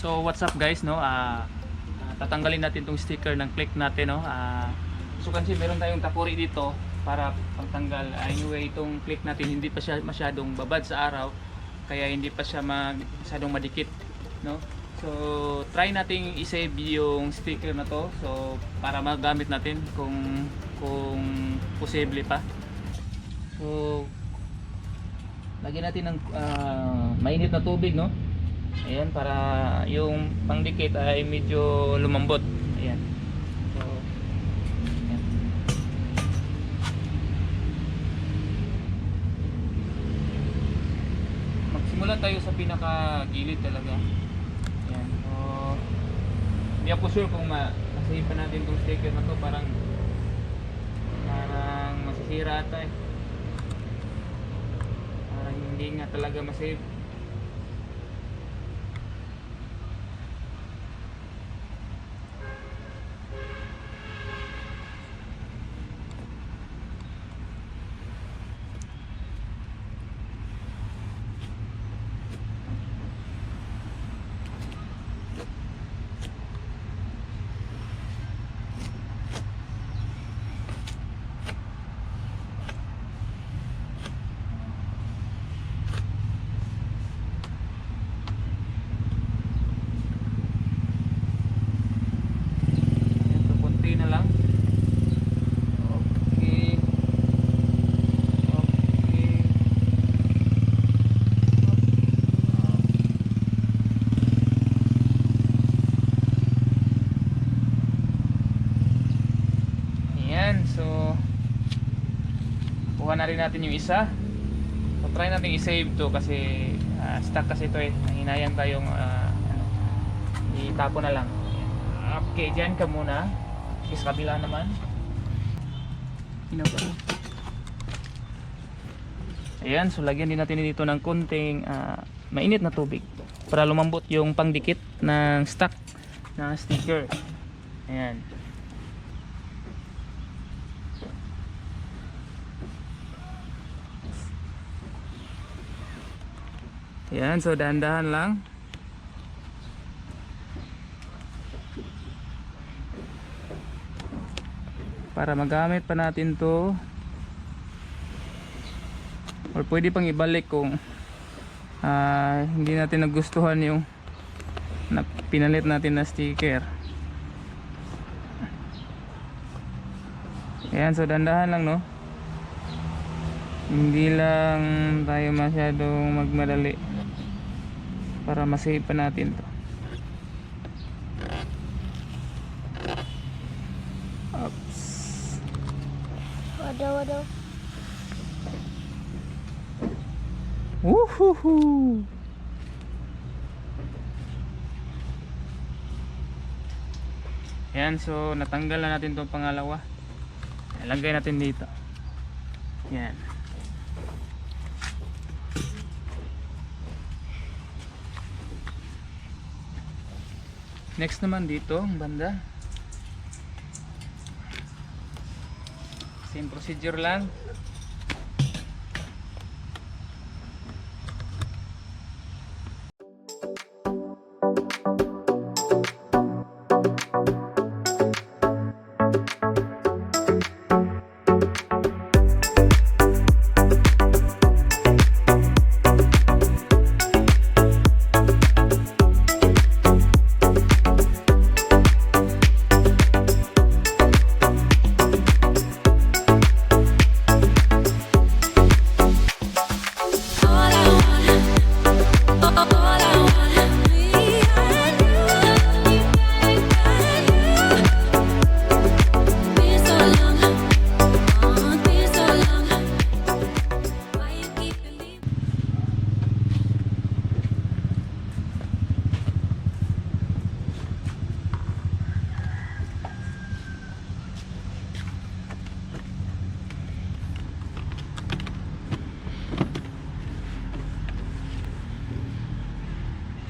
So what's up guys, no? Tatanggalin natin tong sticker ng click natin, no? So kasi meron tayong tapuri dito para pagtanggal. Anyway, itong click natin hindi pa siya masyadong babad sa araw, kaya hindi pa siya masyadong madikit, no? So try nating i-save yung sticker na to, so para magamit natin kung posible pa. So lagyan natin ng mainit na tubig, no? Ayan, para yung pangdikit ay medyo lumambot. Ayan. So, ayan. Magsimula tayo sa pinaka-gilid talaga. Ayan. So, hindi ako sure kung masave pa natin itong sticker na to. Parang masisira ata eh. Parang hindi nga talaga masave. Na lang. Okay. Ayan, so kuha na rin natin yung isa. So try natin i-save to kasi stuck kasi ito eh. Nanghinayang tayong itapo na lang. Okay, dyan ka muna. Sa kabila naman. Ayan, so lagyan din natin dito ng konting mainit na tubig para lumambot yung pangdikit ng stock na sticker. Ayan. Ayan, so dahan-dahan lang. Para magamit pa natin to, or pwede pang ibalik kung hindi natin nagustuhan yung pinalit natin na sticker. Ayan, so dandahan lang, no? Hindi lang tayo masyadong magmadali para masave pa natin to. Waduh. Woohoo! Ayan, so natanggal na natin itong pangalawa. Ilagay natin dito. Ayan. Next naman dito, ang banda. Same procedure lang.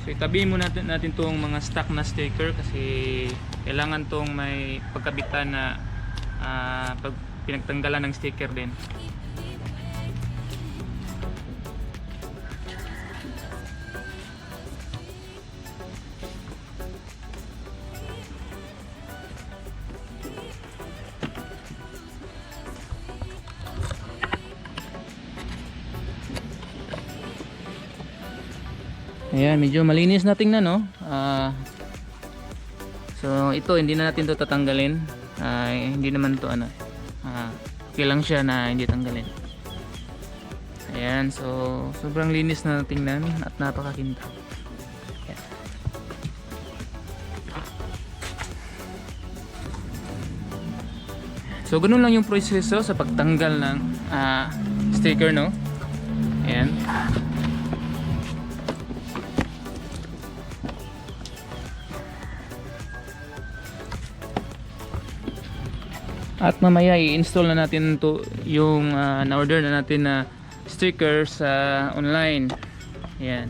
So itabi muna natin tong mga stock na sticker kasi kailangan tong may pagkabitan na pag pinagtanggalan ng sticker din. Ayan, medyo malinis na tingnan, no? So ito hindi na natin to tatanggalin. Hindi naman to ano. Okay lang siya na hindi tanggalin. Ayan, so sobrang linis na tingnan at napakakintab. Ayan. So ganun lang yung proseso sa pagtanggal ng sticker, no? Ayan. At mamaya i-install na natin to yung na-order na natin na sticker sa online. Ayan.